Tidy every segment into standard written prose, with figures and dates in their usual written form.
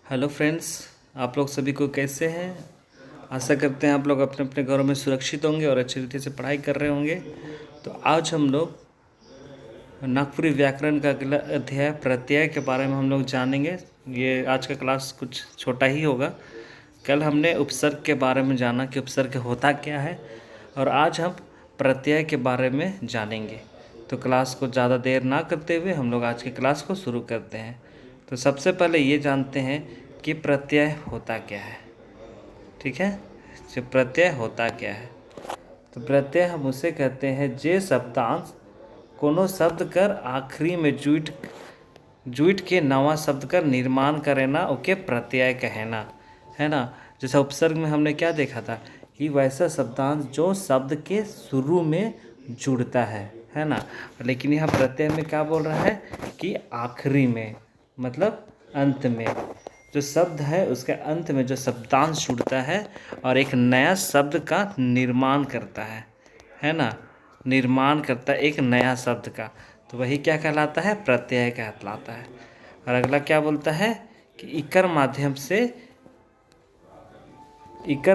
Hello friends, आप लोग सभी को कैसे हैं। आशा करते हैं आप लोग अपने अपने घरों में सुरक्षित होंगे और अच्छी रीति से पढ़ाई कर रहे होंगे। तो आज हम लोग नागपुरी व्याकरण का अगला अध्याय प्रत्यय के बारे में हम लोग जानेंगे। ये आज का क्लास कुछ छोटा ही होगा। कल हमने उपसर्ग के बारे में जाना कि उपसर्ग होता क्या है, और आज हम प्रत्यय के बारे में जानेंगे। तो क्लास को ज़्यादा देर ना करते हुए हम लोग आज की क्लास को शुरू करते हैं। तो सबसे पहले ये जानते हैं कि प्रत्यय होता क्या है। ठीक है, जो प्रत्यय होता क्या है। तो प्रत्यय हम उसे कहते हैं जे शब्दांश कोनो शब्द कर आखिरी में जुट के नवा शब्द का निर्माण करेना ओके प्रत्यय कहना है ना। जैसा उपसर्ग में हमने क्या देखा था कि वैसा शब्दांश जो शब्द के शुरू में जुड़ता है ना। लेकिन यहाँ प्रत्यय में क्या बोल रहा है कि आखिरी में, मतलब अंत में जो शब्द है उसके अंत में जो शब्दांश जुड़ता है और एक नया शब्द का निर्माण करता है ना। निर्माण करता है एक नया शब्द का, तो वही क्या कहलाता है, प्रत्यय कहलाता है। और अगला क्या बोलता है कि इकर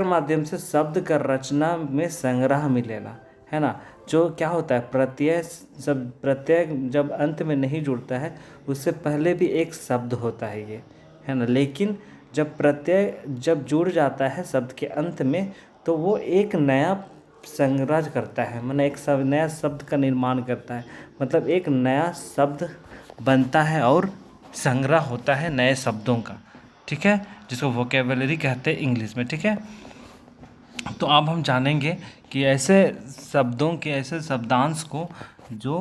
माध्यम से शब्द का रचना में संग्रह मिलेगा, है ना। जो क्या होता है प्रत्यय जब अंत में नहीं जुड़ता है उससे पहले भी एक शब्द होता है ये, है ना। लेकिन जब प्रत्यय जब जुड़ जाता है शब्द के अंत में तो वो एक नया संग्रह करता है, मतलब एक नया शब्द का निर्माण करता है, मतलब एक नया शब्द बनता है और संग्रह होता है नए शब्दों का। ठीक है, जिसको वोकेबलरी कहते हैं इंग्लिश में। ठीक है, तो अब हम जानेंगे कि ऐसे शब्दांश को जो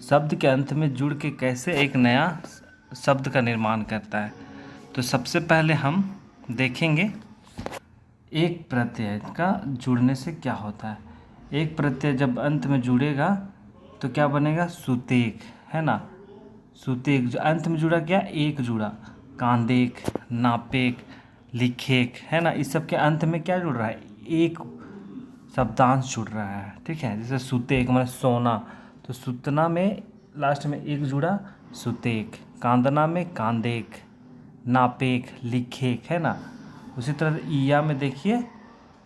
शब्द के अंत में जुड़ के कैसे एक नया शब्द का निर्माण करता है। तो सबसे पहले हम देखेंगे एक प्रत्यय का जुड़ने से क्या होता है। एक प्रत्यय जब अंत में जुड़ेगा तो क्या बनेगा, सुतेक, है ना। सुतेक जो अंत में जुड़ा, क्या एक जुड़ा, कांदेक, नापेक, लिखेक, है ना। इस सब के अंत में क्या जुड़ रहा है, एक शब्दांश जुड़ रहा है। ठीक है, जैसे सुतेक मतलब सोना, तो सुतना में लास्ट में एक जुड़ा, सुतेक। कांदना में कांदेक, नापेक, लिखेक, है ना। उसी तरह ईया में देखिए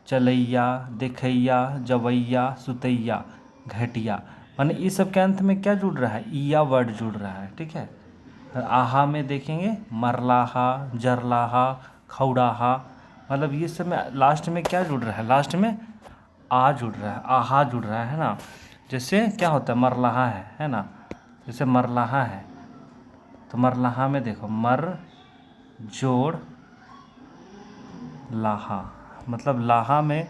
चलैया, देखैया, जवैया, सुतैया, घटिया, माने इस सब के अंत में क्या जुड़ रहा है, ईया वर्ड जुड़ रहा है। ठीक है, आहा में देखेंगे मरलाहा, जरलाहा, खौड़ाहा, मतलब ये सब में लास्ट में क्या जुड़ रहा है, लास्ट में आ जुड़ रहा है, आहा जुड़ रहा है ना। जैसे क्या होता है मरलाहा है ना। जैसे मरलाहा है तो मरलाहा में देखो मर जोड़ लाहा, मतलब लाहा में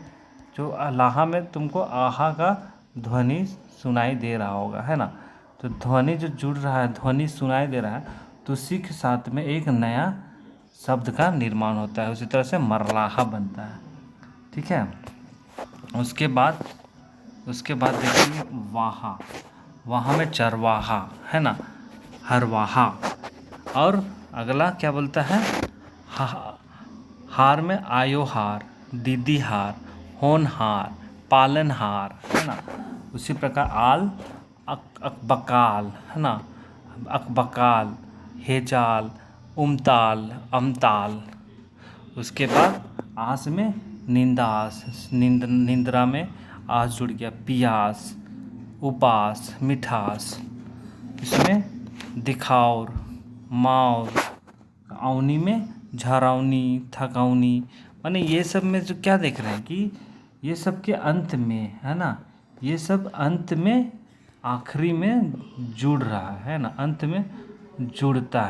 जो लाहा में तुमको आहा का ध्वनि सुनाई दे रहा होगा, है ना। तो ध्वनि जो जुड़ रहा है, ध्वनि सुनाई दे रहा है, तो उसी के साथ में एक नया शब्द का निर्माण होता है। उसी तरह से मरलाहा बनता है। ठीक है, उसके बाद देखेंगे वाहा। वहाँ में चरवाहा, है ना, हरवाहा। और अगला क्या बोलता है, हार में आयोहार, दीदीहार, होनहार, पालनहार, है ना। उसी प्रकार आल अकबकाल, है ना, अकबकाल, हेजाल, उमताल, अमताल। उसके बाद आस में निंदास, निंद्रा में आस जुड़ गया, पियास, उपास, मिठास। इसमें दिखाउर, माउर, औनी में झरौनी, थकौनी, माने ये सब में जो क्या देख रहे हैं कि ये सब के अंत में, है ना, ये सब अंत में आखिरी में जुड़ रहा है ना, अंत में जुड़ता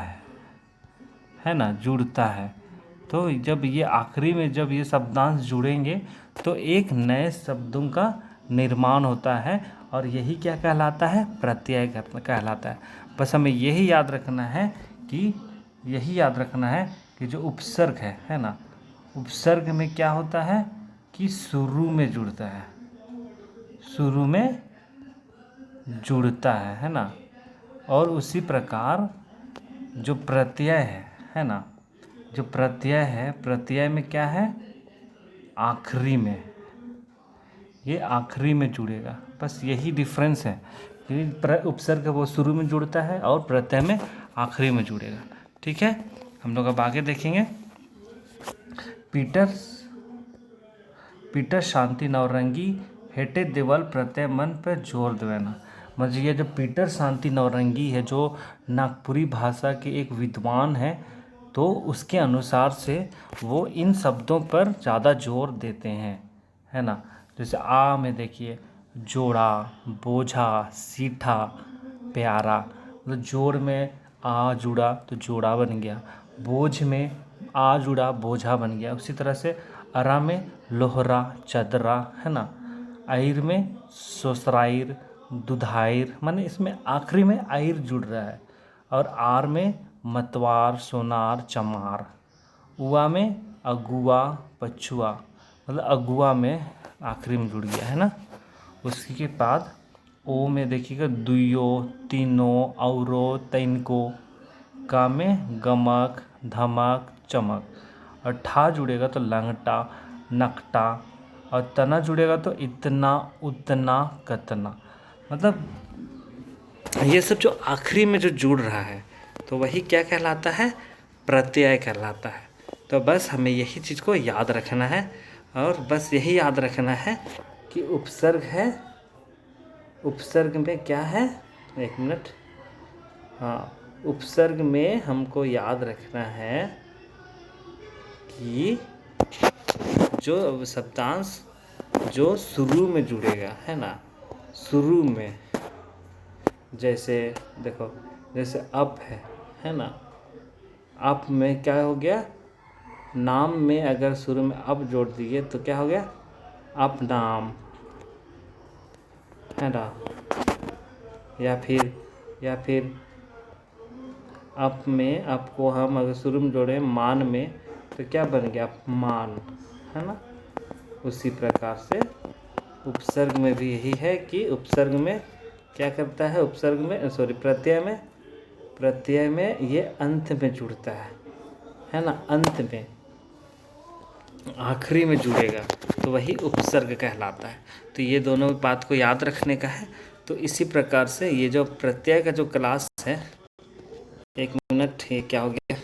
है ना, जुड़ता है। तो जब ये आखिरी में जब ये शब्दांश जुड़ेंगे तो एक नए शब्दों का निर्माण होता है, और यही क्या कहलाता है, प्रत्यय कहलाता है। बस हमें यही याद रखना है कि जो उपसर्ग है ना, उपसर्ग में क्या होता है कि शुरू में जुड़ता है, शुरू में जुड़ता है ना। और उसी प्रकार जो प्रत्यय है ना, जो प्रत्यय में क्या है, आखिरी में, ये आखिरी में जुड़ेगा। बस यही डिफरेंस है कि उपसर्ग वो शुरू में जुड़ता है और प्रत्यय में आखिरी में जुड़ेगा। ठीक है, हम लोग अब आगे देखेंगे। पीटर शांति नवरंगी हेटे देवल प्रत्यय मन पर जोर देना। मतलब ये जो पीटर शांति नवरंगी है, जो नागपुरी भाषा के एक विद्वान है, तो उसके अनुसार से वो इन शब्दों पर ज़्यादा जोर देते हैं, है ना। जैसे आ में देखिए जोड़ा, बोझा, सीठा, प्यारा। मतलब जोड़ में आ जुड़ा तो जोड़ा बन गया, बोझ में आ जुड़ा बोझा बन गया। उसी तरह से अरा में लोहरा, चदरा, है ना। आइर में सोसराइर, दुधाइर, माने इसमें आखिरी में आइर जुड़ रहा है। और आर में मतवार, सोनार, चमार। उआ में अगुआ, पछुआ, मतलब अगुआ में आखिरी में जुड़ गया, है ना। उसके के बाद ओ में देखिएगा दुइयो, तीनों, औरो, तैनको। का में गमक, धमक, चमक। और ठा जुड़ेगा तो लंगटा, नकटा। और तना जुड़ेगा तो इतना, उतना, कतना। मतलब ये सब जो आखिरी में जो जुड़ रहा है तो वही क्या कहलाता है, प्रत्यय कहलाता है। तो बस हमें यही चीज़ को याद रखना है, और बस यही याद रखना है कि उपसर्ग है, उपसर्ग में क्या है, एक मिनट, हाँ, उपसर्ग में हमको याद रखना है कि जो शब्दांश जो शुरू में जुड़ेगा, है ना, शुरू में, जैसे देखो, जैसे अप है ना। अप में क्या हो गया, नाम में अगर शुरू में अप जोड़ दिए तो क्या हो गया, अप नाम, है ना। या फिर अप में, अप को हम अगर शुरू में जोड़े मान में तो क्या बन गया, मान, है ना। उसी प्रकार से उपसर्ग में भी यही है कि उपसर्ग में क्या करता है, उपसर्ग में प्रत्यय में ये अंत में जुड़ता है ना। अंत में आखिरी में जुड़ेगा तो वही उपसर्ग कहलाता है। तो ये दोनों बात को याद रखने का है। तो इसी प्रकार से ये जो प्रत्यय का जो क्लास है, एक मिनट, ये क्या हो गया,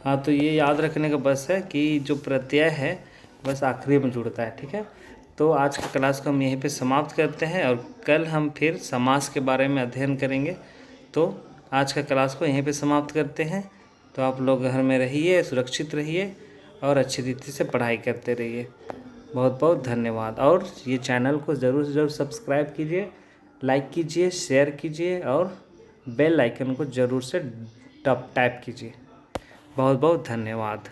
हाँ, तो ये याद रखने का बस है कि जो प्रत्यय है बस आखिरी में जुड़ता है, ठीक है। तो आज की क्लास को हम यहीं पे समाप्त करते हैं, और कल हम फिर समास के बारे में अध्ययन करेंगे। तो आज का क्लास को यहीं पे समाप्त करते हैं। तो आप लोग घर में रहिए, सुरक्षित रहिए और अच्छी रीति से पढ़ाई करते रहिए। बहुत बहुत धन्यवाद। और ये चैनल को ज़रूर से ज़रूर सब्सक्राइब कीजिए, लाइक कीजिए, शेयर कीजिए, और बेल आइकन को ज़रूर से टैप कीजिए। बहुत बहुत धन्यवाद।